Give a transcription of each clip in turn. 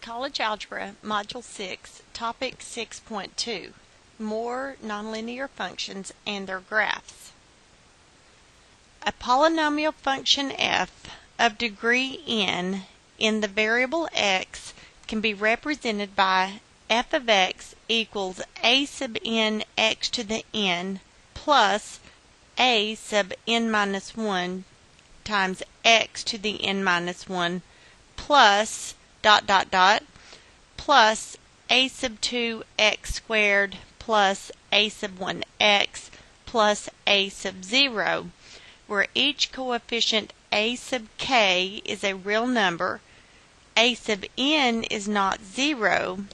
College Algebra, Module 6, Topic 6.2, More Nonlinear Functions and Their Graphs. A polynomial function f of degree n in the variable x can be represented by f of x equals a sub n x to the n plus a sub n minus 1 times x to the n minus 1 plus plus a sub 2 x squared plus a sub 1 x plus a sub 0, where each coefficient a sub k is a real number, a sub n is not 0,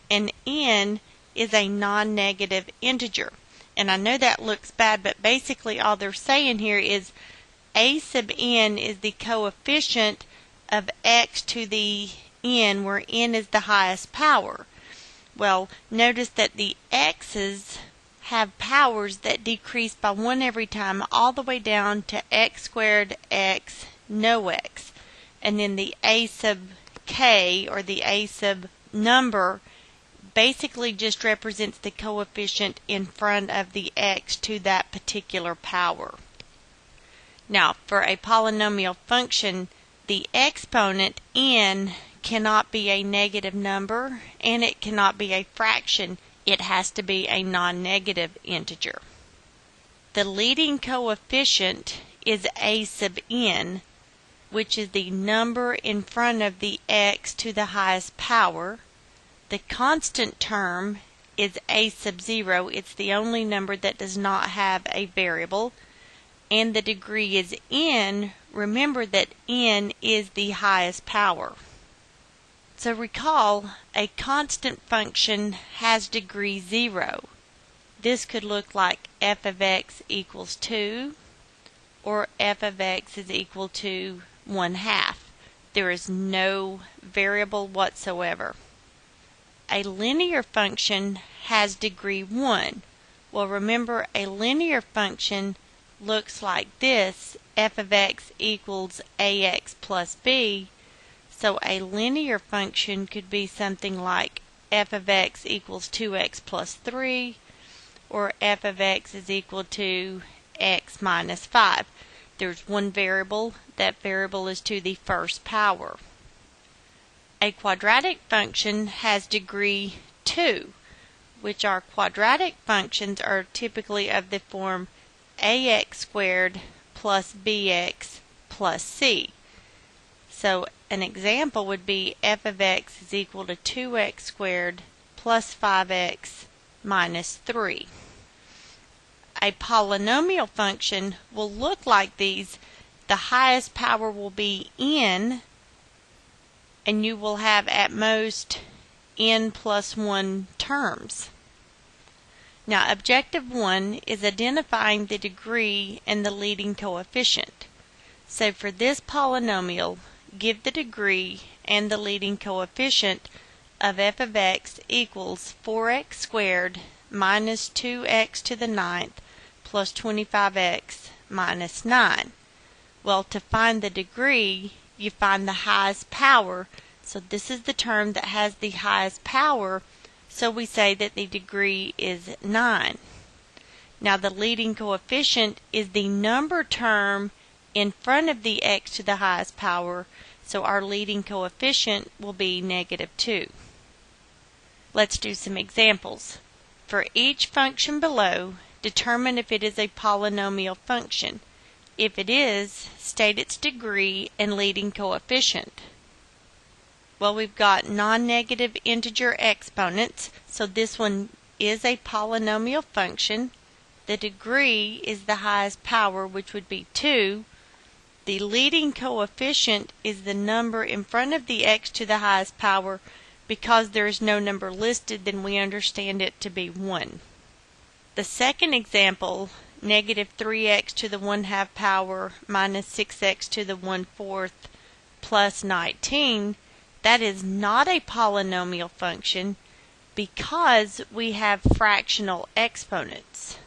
and n is a non-negative integer. And I know that looks bad, but basically all they're saying here is a sub n is the coefficient of x to the n, where n is the highest power. Well, notice that the x's have powers that decrease by 1 every time, all the way down to x squared x, no x. And then the a sub k, or the a sub number, basically just represents the coefficient in front of the x to that particular power. Now, for a polynomial function, the exponent n cannot be a negative number, and it cannot be a fraction. It has to be a non-negative integer. The leading coefficient is a sub n, which is the number in front of the x to the highest power. The constant term is a sub 0. It's the only number that does not have a variable. And the degree is n. Remember that n is the highest power. So recall, a constant function has degree 0. This could look like f of x equals 2, or f of x is equal to 1/2. There is no variable whatsoever. A linear function has degree 1. Well, remember, a linear function looks like this: f of x equals ax plus b. So a linear function could be something like f of x equals 2x plus 3, or f of x is equal to x minus 5. There's one variable. That variable is to the first power. A quadratic function has degree 2, which are quadratic functions are typically of the form ax squared plus bx plus c. So an example would be f of x is equal to 2x squared plus 5x minus 3. A polynomial function will look like these. The highest power will be n, and you will have at most n plus 1 terms. Now, objective 1 is identifying the degree and the leading coefficient. So for this polynomial, give the degree and the leading coefficient of f of x equals 4x squared minus 2x to the 9th plus 25x minus 9. Well, to find the degree, you find the highest power. So this is the term that has the highest power, so we say that the degree is 9. Now, the leading coefficient is the number term in front of the x to the highest power, so our leading coefficient will be negative 2. Let's do some examples. For each function below, determine if it is a polynomial function. If it is, state its degree and leading coefficient. Well, we've got non-negative integer exponents, so this one is a polynomial function. The degree is the highest power, which would be 2. The leading coefficient is the number in front of the x to the highest power. Because there is no number listed, then we understand it to be 1. The second example, negative 3x to the 1/2 power minus 6x to the 1/4 plus 19, that is not a polynomial function because we have fractional exponents.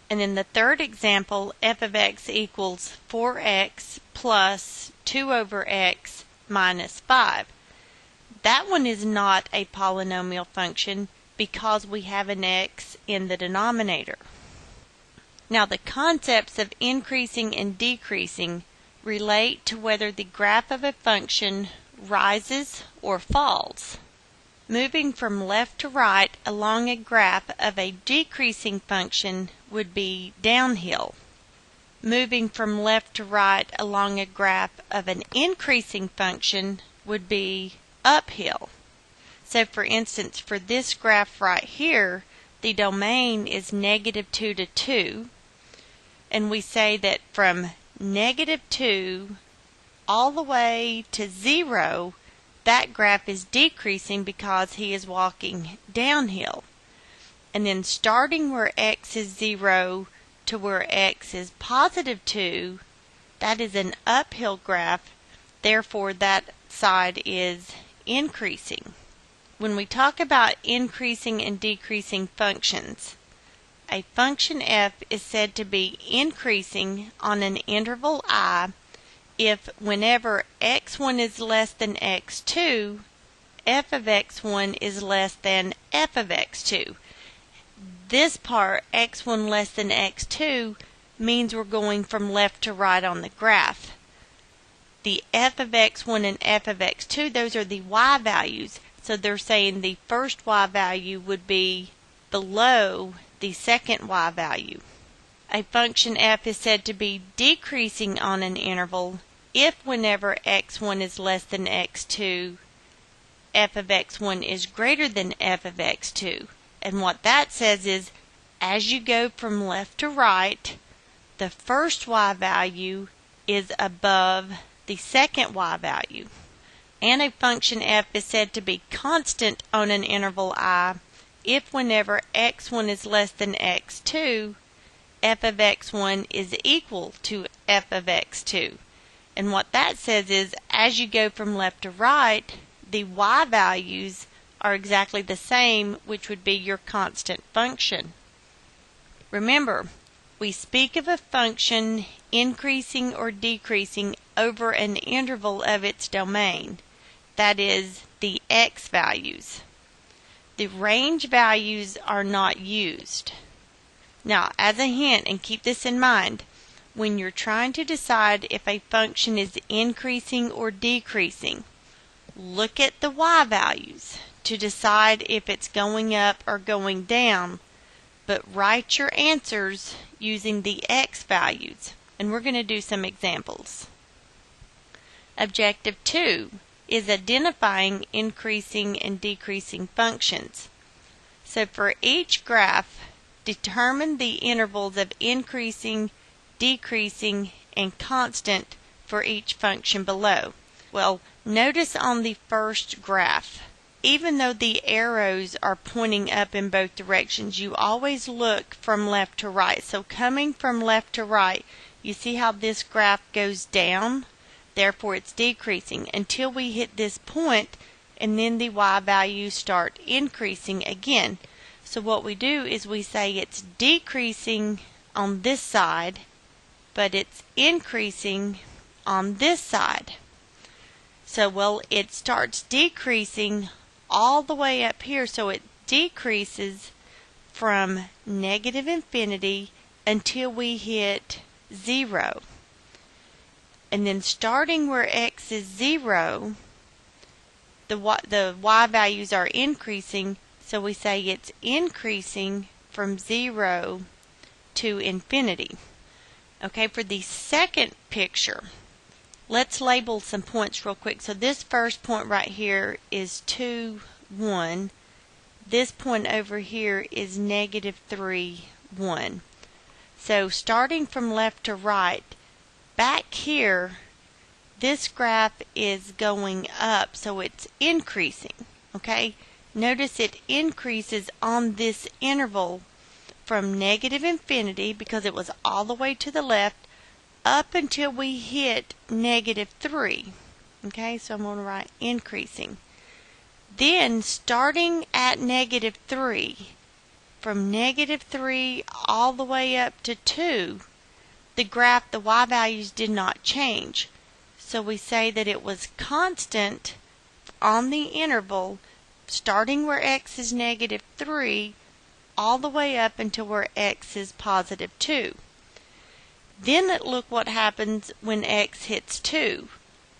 And in the third example, f of x equals 4x plus 2 over x minus 5. That one is not a polynomial function because we have an x in the denominator. Now the concepts of increasing and decreasing relate to whether the graph of a function rises or falls. Moving from left to right along a graph of a decreasing function would be downhill. Moving from left to right along a graph of an increasing function would be uphill. So for instance, for this graph right here, the domain is -2 to 2, and we say that from -2 all the way to 0, that graph is decreasing because he is walking downhill. And then starting where x is 0 to where x is +2, that is an uphill graph, therefore that side is increasing. When we talk about increasing and decreasing functions, a function f is said to be increasing on an interval I if whenever x1 is less than x2, f of x1 is less than f of x2. This part, x1 less than x2, means we're going from left to right on the graph. The f of x1 and f of x2, those are the y values. So they're saying the first y value would be below the second y value. A function f is said to be decreasing on an interval if whenever x1 is less than x2, f of x1 is greater than f of x2. And what that says is, as you go from left to right, the first y value is above the second y value. And a function f is said to be constant on an interval I if whenever x1 is less than x2, f of x1 is equal to f of x2. And what that says is, as you go from left to right, the y values are exactly the same, which would be your constant function. Remember, we speak of a function increasing or decreasing over an interval of its domain. That is, the x values. The range values are not used. Now, as a hint, and keep this in mind, when you're trying to decide if a function is increasing or decreasing, look at the y values to decide if it's going up or going down, but write your answers using the x values. And we're going to do some examples. Objective 2 is identifying increasing and decreasing functions. So for each graph, determine the intervals of increasing, decreasing, and constant for each function below. Well, notice on the first graph, even though the arrows are pointing up in both directions, you always look from left to right. So coming from left to right, you see how this graph goes down? Therefore it's decreasing until we hit this point, and then the y values start increasing again. So what we do is we say it's decreasing on this side, but it's increasing on this side. So, well, it starts decreasing all the way up here, so it decreases from -infinity until we hit 0. And then starting where x is 0, the y values are increasing, so we say it's increasing from 0 to infinity. Okay, for the second picture, let's label some points real quick. So this first point right here is 2, 1. This point over here is -3, 1. So starting from left to right, back here, this graph is going up, so it's increasing. Okay, notice it increases on this interval from -infinity, because it was all the way to the left, up until we hit -3. Okay, so I'm going to write increasing. Then starting at -3, from -3 all the way up to 2, the graph, the y values did not change. So we say that it was constant on the interval, starting where x is -3, all the way up until where x is +2. Then look what happens when x hits 2.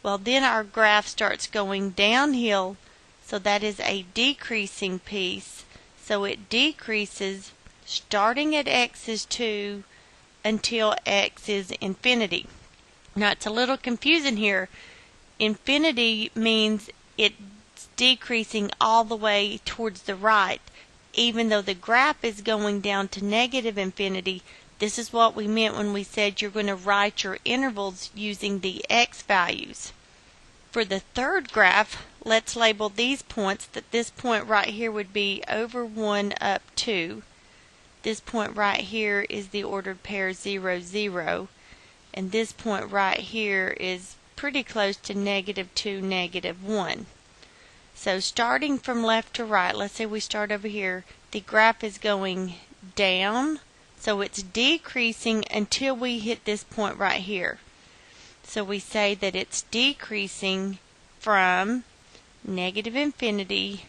Well, then our graph starts going downhill, so that is a decreasing piece. So it decreases starting at x is 2 until x is infinity. Now it's a little confusing here. Infinity means it's decreasing all the way towards the right. Even though the graph is going down to -infinity, this is what we meant when we said you're going to write your intervals using the x values. For the third graph, let's label these points. That this point right here would be over 1 up 2. This point right here is the ordered pair 0, 0. And this point right here is pretty close to -2, -1. So starting from left to right, let's say we start over here, the graph is going down, so it's decreasing until we hit this point right here. So we say that it's decreasing from -infinity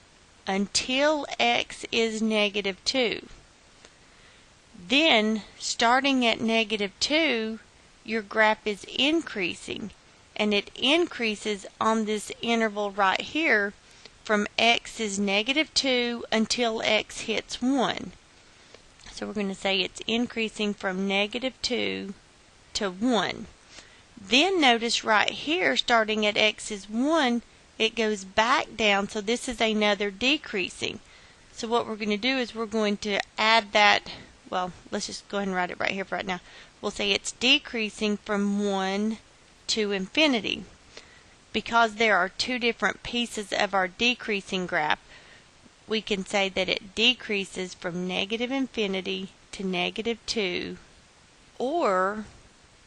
until x is -2. Then, starting at -2, your graph is increasing, and it increases on this interval right here from x is -2 until x hits 1. So we're going to say it's increasing from -2 to 1. Then notice right here, starting at x is 1, it goes back down, so this is another decreasing. So what we're going to do is we're going to add that, well, let's just go ahead and write it right here for right now. We'll say it's decreasing from 1 to infinity. Because there are two different pieces of our decreasing graph, we can say that it decreases from -infinity to -2, or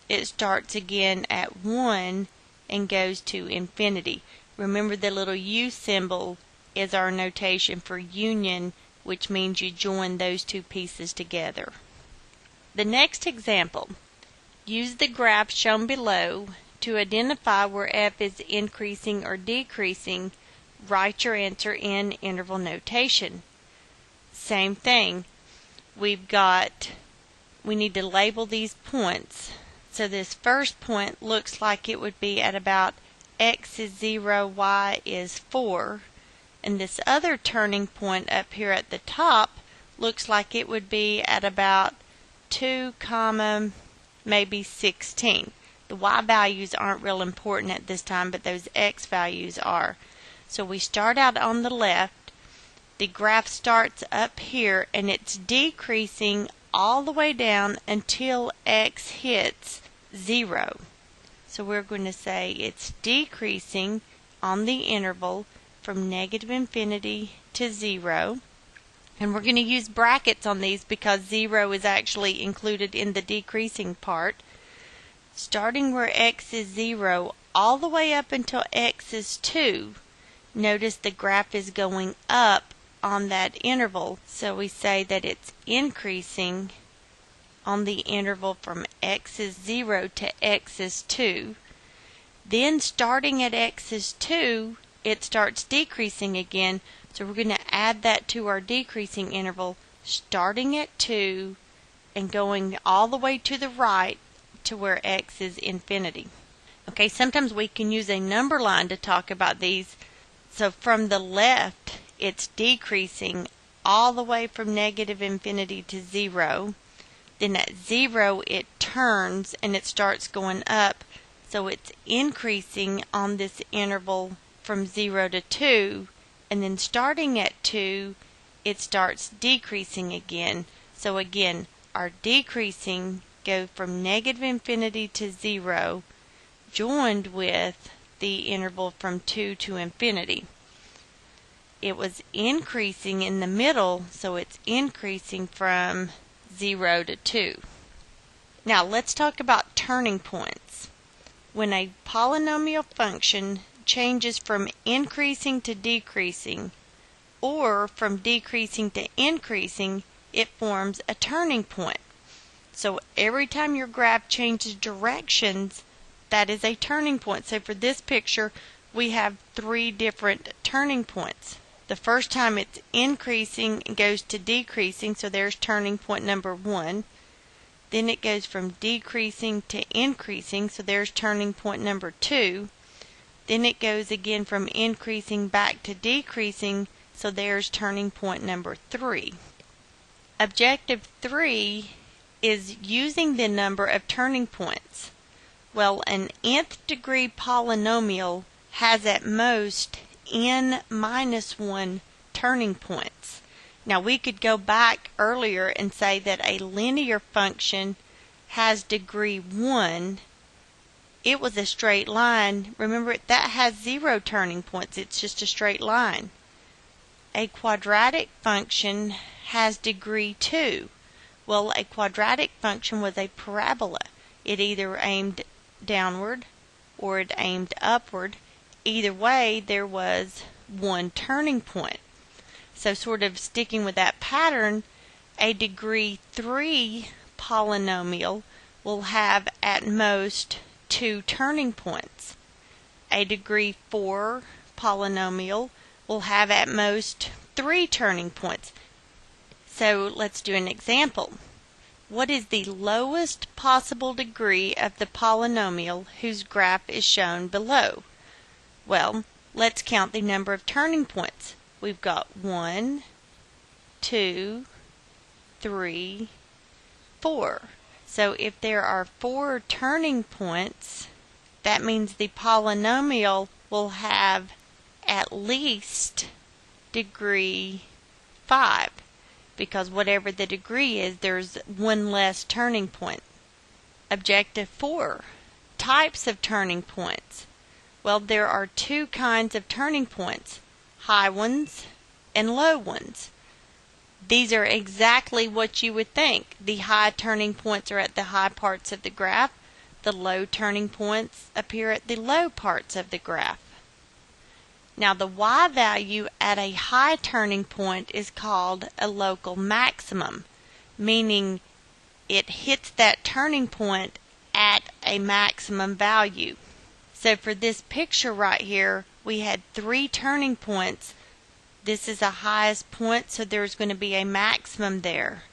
it starts again at 1 and goes to infinity. Remember, the little U symbol is our notation for union, which means you join those two pieces together. The next example, use the graph shown below to identify where f is increasing or decreasing. Write your answer in interval notation. Same thing. We need to label these points. So this first point looks like it would be at about x is 0, y is 4. And this other turning point up here at the top looks like it would be at about 2, maybe 16. The y values aren't real important at this time, but those x values are. So we start out on the left. The graph starts up here, and it's decreasing all the way down until x hits 0. So we're going to say it's decreasing on the interval from -infinity to 0. And we're going to use brackets on these because 0 is actually included in the decreasing part. Starting where x is 0 all the way up until x is 2. Notice the graph is going up on that interval, so we say that it's increasing on the interval from x is 0 to x is 2. Then starting at x is 2, it starts decreasing again, so we're going to add that to our decreasing interval, starting at 2 and going all the way to the right to where x is infinity. Okay, sometimes we can use a number line to talk about these. So from the left, it's decreasing all the way from -infinity to 0. Then at 0, it turns and it starts going up. So it's increasing on this interval from 0 to 2. And then starting at 2, it starts decreasing again. So again, our decreasing go from -infinity to 0, joined with the interval from 2 to infinity. It was increasing in the middle, so it's increasing from 0 to 2. Now let's talk about turning points. When a polynomial function changes from increasing to decreasing, or from decreasing to increasing, it forms a turning point. So every time your graph changes directions, that is a turning point. So for this picture, we have three different turning points. The first time it's increasing and goes to decreasing, so there's turning point number 1. Then it goes from decreasing to increasing, so there's turning point number 2. Then it goes again from increasing back to decreasing, so there's turning point number 3. Objective 3 is using the number of turning points. Well, an nth degree polynomial has at most n minus 1 turning points. Now we could go back earlier and say that a linear function has degree 1. It was a straight line. Remember, that has 0 turning points. It's just a straight line. A quadratic function has degree 2. Well, a quadratic function was a parabola. It either aimed downward or it aimed upward. Either way, there was 1 turning point. So sort of sticking with that pattern, a degree 3 polynomial will have at most 2 turning points. A degree 4 polynomial will have at most 3 turning points. So let's do an example. What is the lowest possible degree of the polynomial whose graph is shown below? Well, let's count the number of turning points. We've got 1, 2, 3, 4. So if there are 4 turning points, that means the polynomial will have at least degree 5. Because whatever the degree is, there's 1 less turning point. Objective 4. Types of turning points. Well, there are 2 kinds of turning points, high ones and low ones. These are exactly what you would think. The high turning points are at the high parts of the graph. The low turning points appear at the low parts of the graph. Now the y value at a high turning point is called a local maximum, meaning it hits that turning point at a maximum value. So for this picture right here, we had 3 turning points. This is a highest point, so there's going to be a maximum there.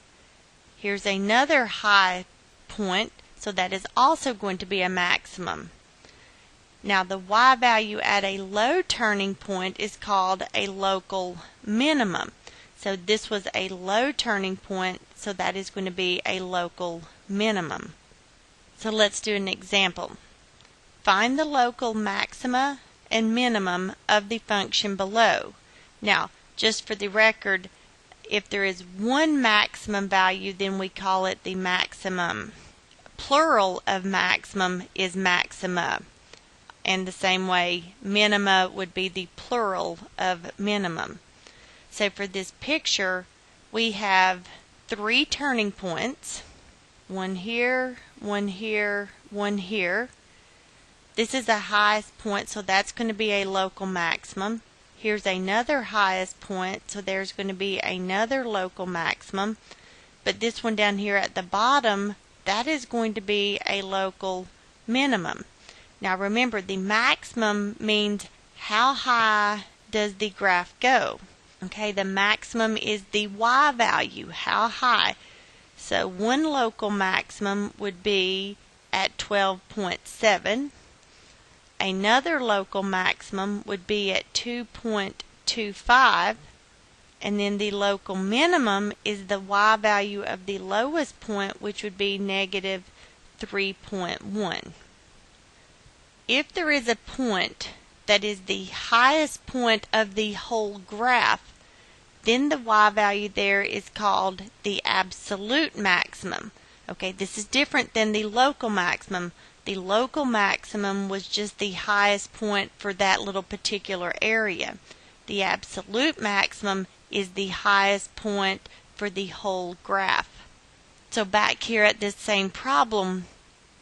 Here's another high point, so that is also going to be a maximum. Now the y value at a low turning point is called a local minimum. So this was a low turning point, so that is going to be a local minimum. So let's do an example. Find the local maxima and minimum of the function below. Now, just for the record, if there is 1 maximum value, then we call it the maximum. Plural of maximum is maxima. And the same way, minima would be the plural of minimum. So for this picture, we have 3 turning points. 1 here, 1 here, 1 here. This is the highest point, so that's going to be a local maximum. Here's another highest point, so there's going to be another local maximum. But this one down here at the bottom, that is going to be a local minimum. Now remember, the maximum means how high does the graph go. Okay, the maximum is the y value, how high. So one local maximum would be at 12.7. Another local maximum would be at 2.25, and then the local minimum is the y value of the lowest point, which would be negative 3.1. If there is a point that is the highest point of the whole graph, then the y value there is called the absolute maximum. Okay, this is different than the local maximum. The local maximum was just the highest point for that little particular area. The absolute maximum is the highest point for the whole graph. So back here at this same problem,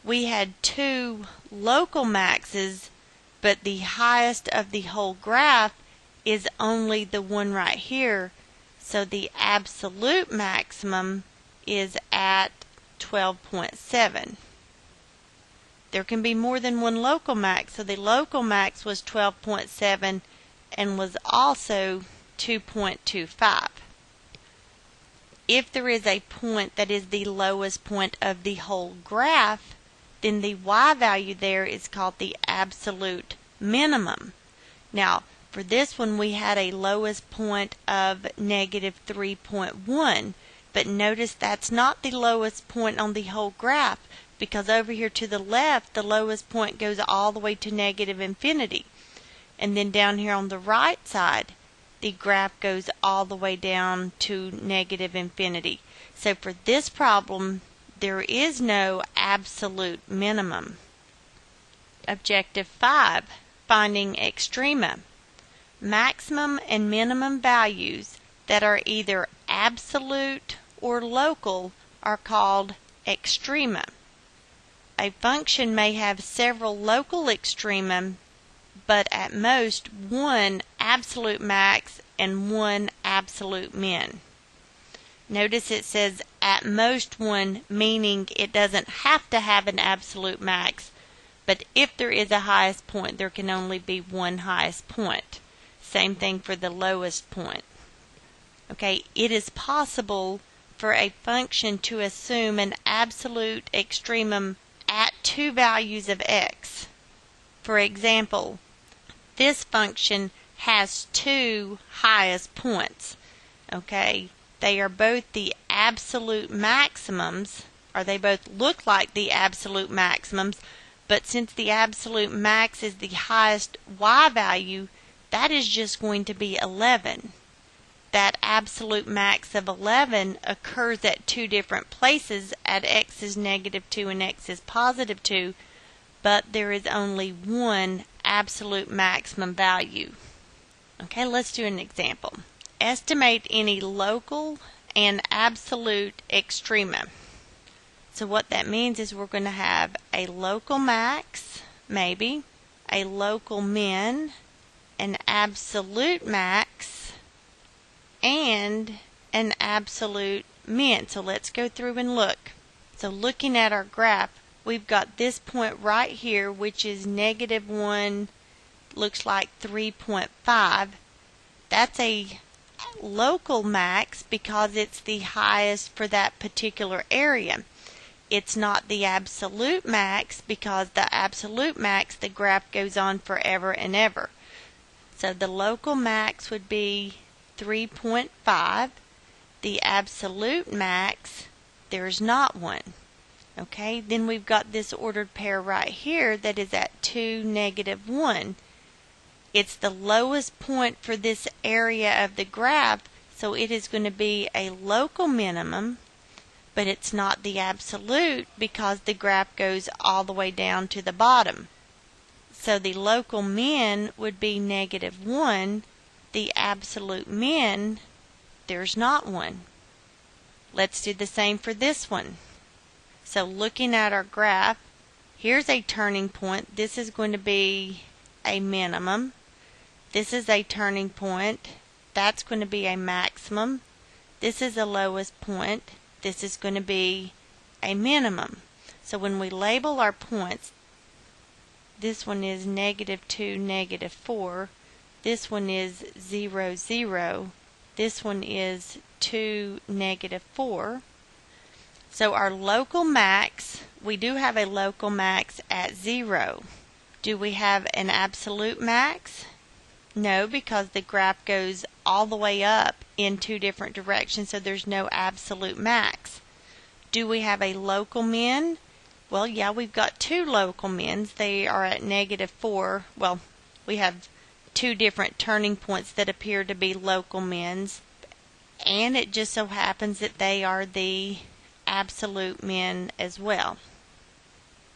we had 2 local maxes, but the highest of the whole graph is only the one right here. So the absolute maximum is at 12.7. there can be more than one local max. So the local max was 12.7 and was also 2.25. If there is a point that is the lowest point of the whole graph, then the y value there is called the absolute minimum. Now, for this one, we had a lowest point of negative 3.1, but notice that's not the lowest point on the whole graph, because over here to the left, the lowest point goes all the way to negative infinity. And then down here on the right side, the graph goes all the way down to negative infinity. So for this problem, there is no absolute minimum. Objective 5, finding extrema. Maximum and minimum values that are either absolute or local are called extrema. A function may have several local extrema, but at most one absolute max and one absolute min. Notice it says at most one, meaning it doesn't have to have an absolute max, but if there is a highest point, there can only be one highest point. Same thing for the lowest point. Okay, it is possible for a function to assume an absolute extremum at two values of x. For example, this function has two highest points. Okay, they are both the absolute maximums, or they both look like the absolute maximums, but since the absolute max is the highest y value, that is just going to be 11. That absolute max of 11 occurs at two different places, at x is negative 2 and x is positive 2, but there is only one absolute maximum value. Okay, let's do an example. Estimate any local and absolute extrema. So what that means is we're going to have a local max, maybe, a local min, an absolute max, and an absolute min. So let's go through and look. So looking at our graph, we've got this point right here, which is negative 1, looks like 3.5. That's a local max because it's the highest for that particular area. It's not the absolute max because the absolute max, the graph goes on forever and ever. So the local max would be 3.5. The absolute max, there's not one. Okay, then we've got this ordered pair right here that is at 2, negative 1. It's the lowest point for this area of the graph, so it is going to be a local minimum, but it's not the absolute because the graph goes all the way down to the bottom. So the local min would be negative 1. The absolute min, there's not one. Let's do the same for this one. So looking at our graph, here's a turning point. This is going to be a minimum. This is a turning point. That's going to be a maximum. This is the lowest point. This is going to be a minimum. So when we label our points, this one is negative 2, negative 4. This one is 0, 0. This one is 2, negative 4. So our local max, we do have a local max at 0. Do we have an absolute max? No, because the graph goes all the way up in two different directions, so there's no absolute max. Do we have a local min? Well, yeah, we've got two local mins. They are at negative 4. Well, we have two different turning points that appear to be local mins, and it just so happens that they are the absolute min as well.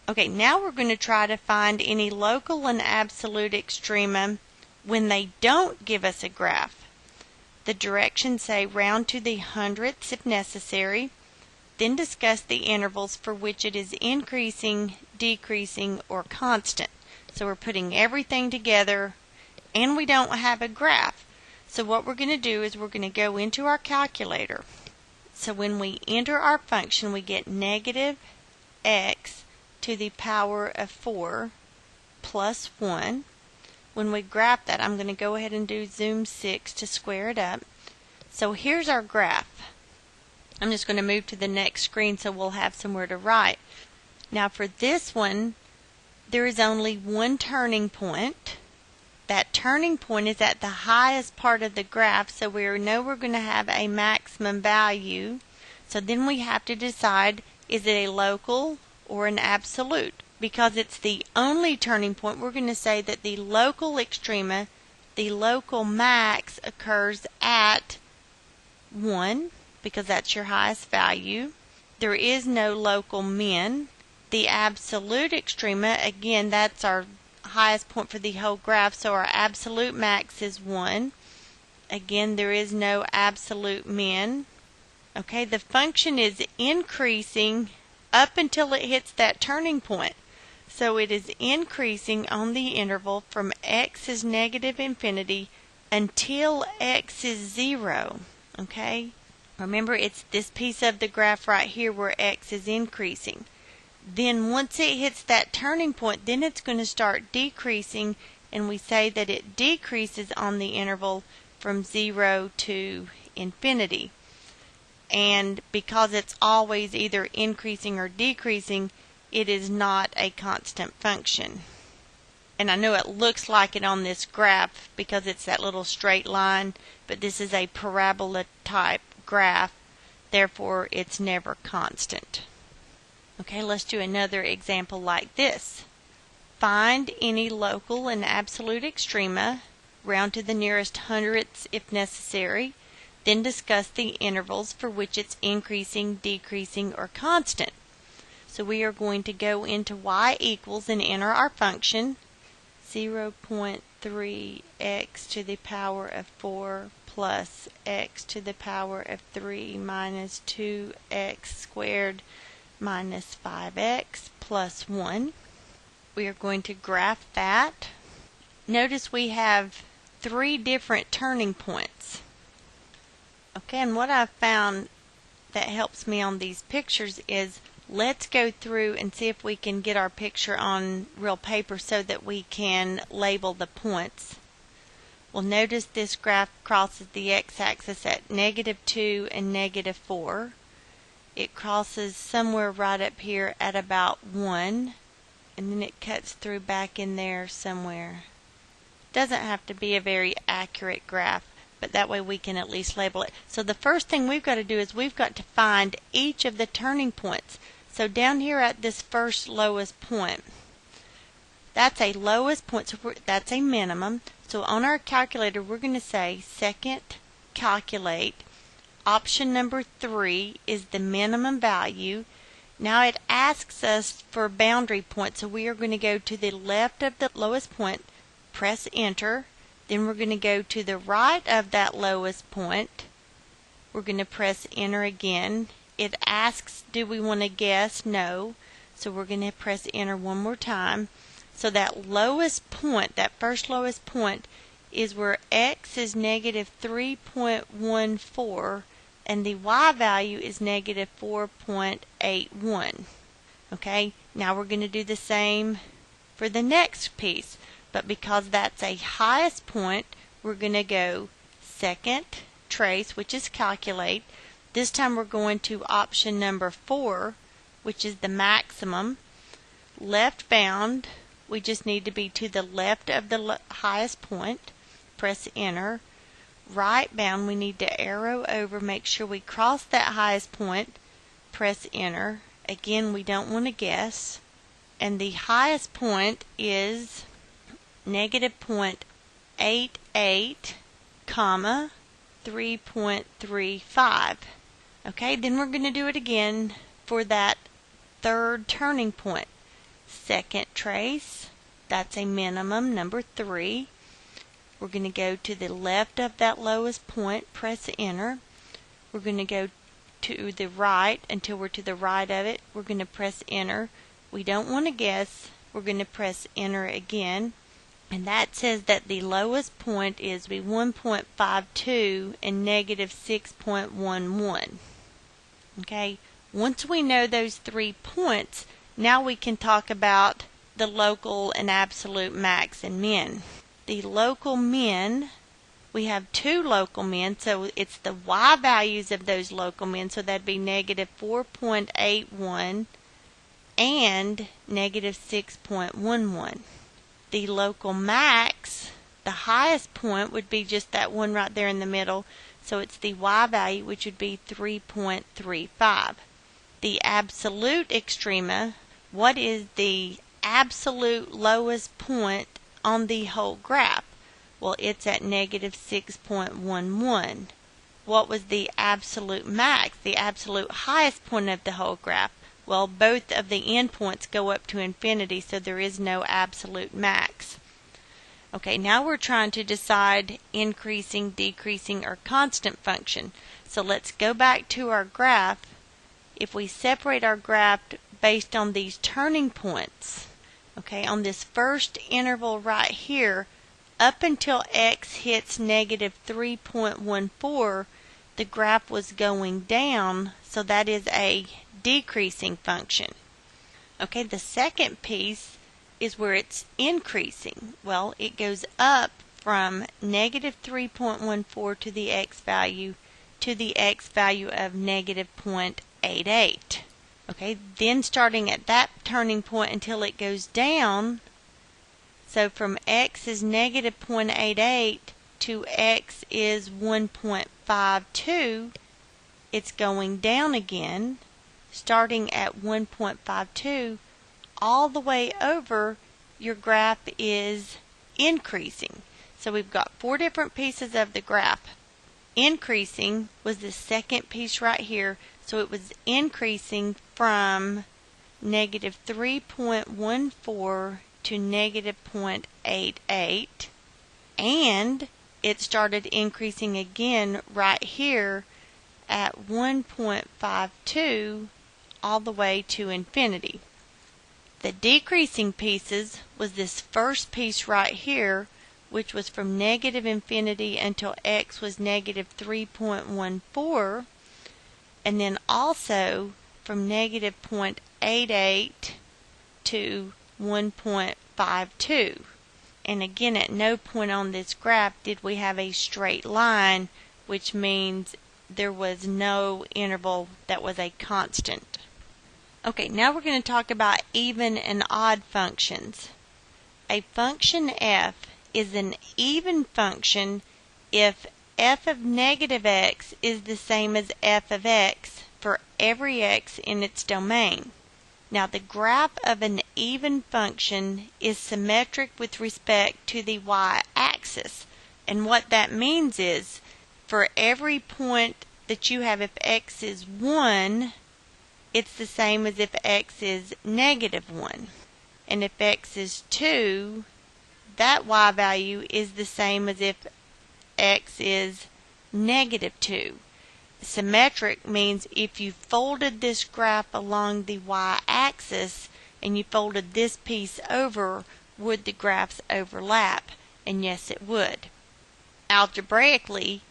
Okay, now we're going to try to find any local and absolute extrema when they don't give us a graph. The directions say round to the hundredths if necessary, then discuss the intervals for which it is increasing, decreasing, or constant. So we're putting everything together and we don't have a graph. So what we're going to do is we're going to go into our calculator. So when we enter our function, we get negative x to the power of 4 plus 1. When we graph that, I'm going to go ahead and do zoom 6 to square it up. So here's our graph. I'm just going to move to the next screen so we'll have somewhere to write. Now for this one, there is only one turning point. That turning point is at the highest part of the graph, so we know we're going to have a maximum value. So then we have to decide, is it a local or an absolute? Because it's the only turning point, we're going to say that the local extrema, the local max, occurs at 1, because that's your highest value. There is no local min. The absolute extrema, again, that's our highest point for the whole graph, so our absolute max is 1. Again, there is no absolute min. Okay, the function is increasing up until it hits that turning point. So it is increasing on the interval from x is negative infinity until x is 0. Okay? Remember, it's this piece of the graph right here where x is increasing. Then once it hits that turning point, then it's going to start decreasing, and we say that it decreases on the interval from 0 to infinity. And because it's always either increasing or decreasing, it is not a constant function. And I know it looks like it on this graph because it's that little straight line, but this is a parabola type graph, therefore it's never constant. Okay, let's do another example like this. Find any local and absolute extrema, round to the nearest hundredths if necessary, then discuss the intervals for which it's increasing, decreasing, or constant. So we are going to go into y equals and enter our function, 0.3x to the power of 4 plus x to the power of 3 minus 2x squared minus 5x plus 1. We are going to graph that. Notice we have 3 different turning points. Okay, and what I've found that helps me on these pictures is, let's go through and see if we can get our picture on real paper so that we can label the points. Well, notice this graph crosses the x-axis at -2 and -4. It crosses somewhere right up here at about 1, and then it cuts through back in there somewhere. Doesn't have to be a very accurate graph, but that way we can at least label it. So the first thing we've got to do is we've got to find each of the turning points. So down here at this first lowest point, that's a lowest point, so that's a minimum. So on our calculator, we're going to say second calculate. Option number 3 is the minimum value. Now it asks us for a boundary point, so we are going to go to the left of the lowest point, press enter. Then we're going to go to the right of that lowest point. We're going to press enter again. It asks, do we want to guess? No. So we're going to press enter one more time. So that lowest point, that first lowest point, is where x is -3.14 and the y value is -4.81. Okay, now we're going to do the same for the next piece. But because that's a highest point, we're going to go second trace, which is calculate. This time we're going to option number 4, which is the maximum. Left bound, we just need to be to the left of the highest point. Press enter. Right bound, we need to arrow over, make sure we cross that highest point. Press enter. Again, we don't want to guess. And the highest point is -0.88, comma 3.35. Okay, then we're going to do it again for that third turning point. Second trace, that's a minimum, number 3. We're going to go to the left of that lowest point, press enter. We're going to go to the right until we're to the right of it. We're going to press enter. We don't want to guess. We're going to press enter again. And that says that the lowest point is 1.52 and -6.11. Okay, once we know those 3 points, Now we can talk about the local and absolute max and min. The local min, we have two local min, so it's the y values of those local min, so that'd be negative 4.81 and negative 6.11. The local max, the highest point would be just that one right there in the middle, so it's the y value, which would be 3.35. The absolute extrema, what is the absolute lowest point on the whole graph? Well, it's at negative 6.11. What was the absolute max, the absolute highest point of the whole graph? Well, both of the endpoints go up to infinity, so there is no absolute max. Okay, now we're trying to decide increasing, decreasing, or constant function. So let's go back to our graph. If we separate our graph based on these turning points, okay, on this first interval right here, up until x hits negative 3.14, the graph was going down, so that is a decreasing function. Okay, the second piece is where it's increasing. Well, it goes up from negative 3.14 to the x value of negative 0.88. Okay, then starting at that turning point until it goes down, so from x is negative 0.88 to x is 1.52, it's going down again, starting at 1.52, all the way over, your graph is increasing. So we've got four different pieces of the graph. Increasing was the second piece right here, so it was increasing from negative 3.14 to negative 0.88, and it started increasing again right here at 1.52 all the way to infinity. The decreasing pieces was this first piece right here, which was from negative infinity until x was negative 3.14, and then also from negative 0.88 to 1.52. And again, at no point on this graph did we have a straight line, which means there was no interval that was a constant. Okay, now we're going to talk about even and odd functions. A function f is an even function if f of negative x is the same as f of x for every x in its domain. Now the graph of an even function is symmetric with respect to the y-axis. And what that means is, for every point that you have, if x is 1, it's the same as if x is negative 1. And if x is 2, that y value is the same as if x is negative 2. Symmetric means if you folded this graph along the y-axis and you folded this piece over, would the graphs overlap? And yes, it would. Algebraically,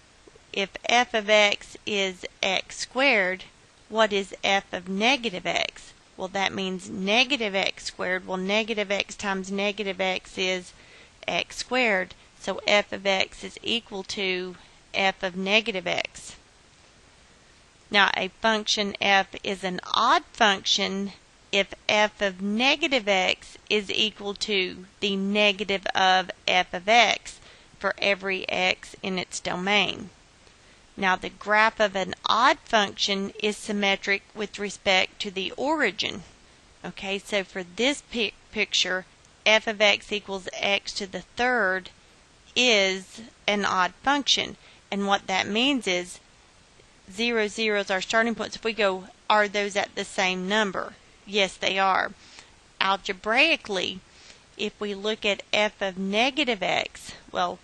if f of x is x squared, what is f of negative x? Well, that means negative x squared. Well, negative x times negative x is x squared. So f of x is equal to f of negative x. Now, a function f is an odd function if f of negative x is equal to the negative of f of x for every x in its domain. Now, the graph of an odd function is symmetric with respect to the origin. Okay, so for this picture, f of x equals x to the third is an odd function. And what that means is 0, 0 is our starting point. So if we go, are those at the same number? Yes, they are. Algebraically, if we look at f of negative x, well,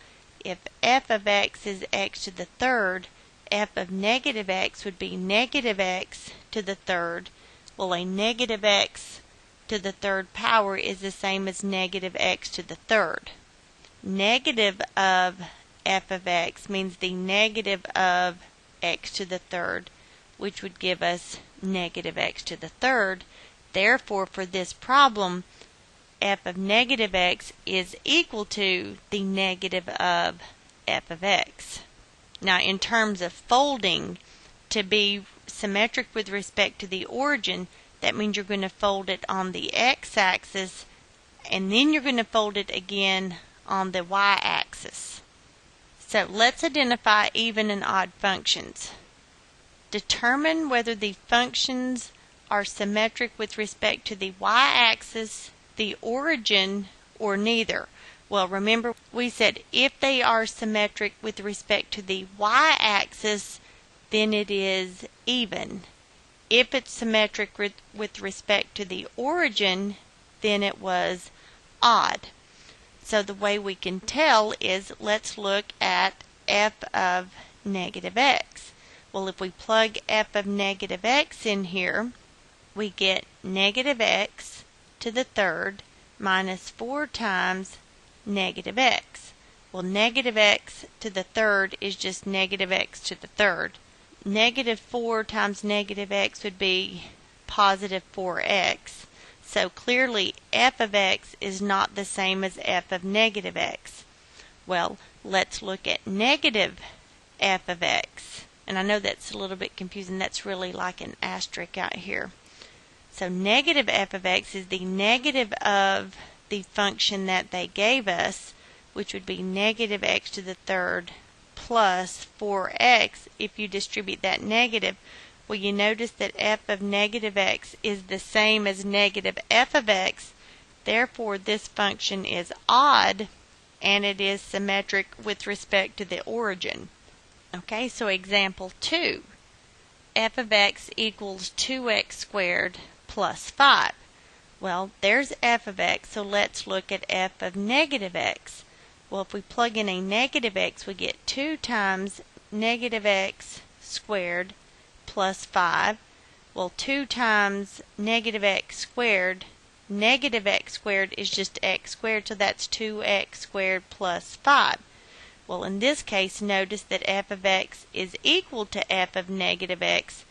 if f of x is x to the third, f of negative x would be negative x to the third. Well, a negative x to the third power is the same as negative x to the third. Negative of f of x means the negative of x to the third, which would give us negative x to the third. Therefore, for this problem, f of negative x is equal to the negative of f of x. Now, in terms of folding, to be symmetric with respect to the origin, that means you're going to fold it on the x-axis, and then you're going to fold it again on the y-axis. So let's identify even and odd functions. Determine whether the functions are symmetric with respect to the y-axis, the origin, or neither. Well, remember we said if they are symmetric with respect to the y-axis, then it is even. If it's symmetric with respect to the origin, then it was odd. So the way we can tell is, let's look at f of negative x. Well, if we plug f of negative x in here, we get negative x to the third minus 4 times negative x. Well, negative x to the third is just negative x to the third. Negative 4 times negative x would be positive 4x. So clearly f of x is not the same as f of negative x. Well, let's look at negative f of x. And I know that's a little bit confusing. That's really like an asterisk out here. So negative f of x is the negative of the function that they gave us, which would be negative x to the third plus 4x. If you distribute that negative, well, you notice that f of negative x is the same as negative f of x. Therefore, this function is odd, and it is symmetric with respect to the origin. Okay, so example 2. F of x equals 2x squared plus 5. Well, there's f of x, so let's look at f of negative x. Well, if we plug in a negative x, we get 2 times negative x squared plus 5. Well, 2 times negative x squared is just x squared, so that's 2x squared plus 5. Well, in this case, notice that f of x is equal to f of negative x.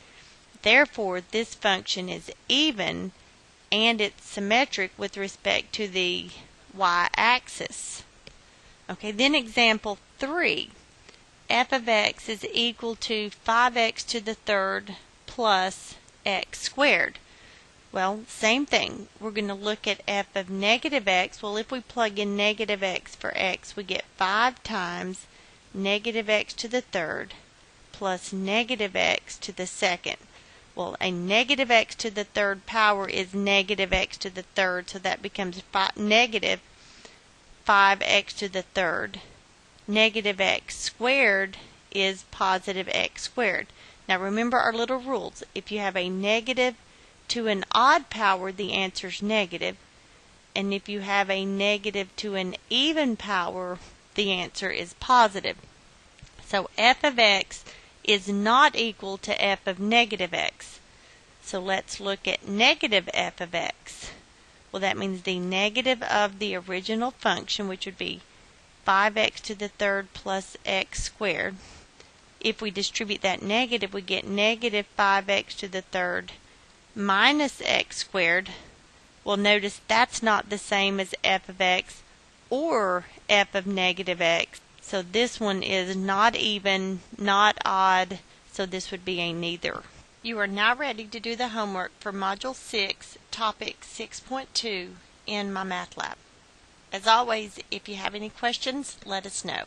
Therefore, this function is even, and it's symmetric with respect to the y-axis. Okay, then example 3. F of x is equal to 5x to the third plus x squared. Well, same thing. We're going to look at f of negative x. Well, if we plug in negative x for x, we get 5 times negative x to the third plus negative x to the second. Well, a negative x to the third power is negative x to the third, so that becomes negative 5x to the third. Negative x squared is positive x squared. Now remember our little rules. If you have a negative to an odd power, the answer is negative. And if you have a negative to an even power, the answer is positive. So f of x is not equal to f of negative x. So let's look at negative f of x. Well, that means the negative of the original function, which would be 5x to the third plus x squared. If we distribute that negative, we get negative 5x to the third minus x squared. Well, notice that's not the same as f of x or f of negative x. So this one is not even, not odd, so this would be a neither. You are now ready to do the homework for Module 6, Topic 6.2 in my Math Lab. As always, if you have any questions, let us know.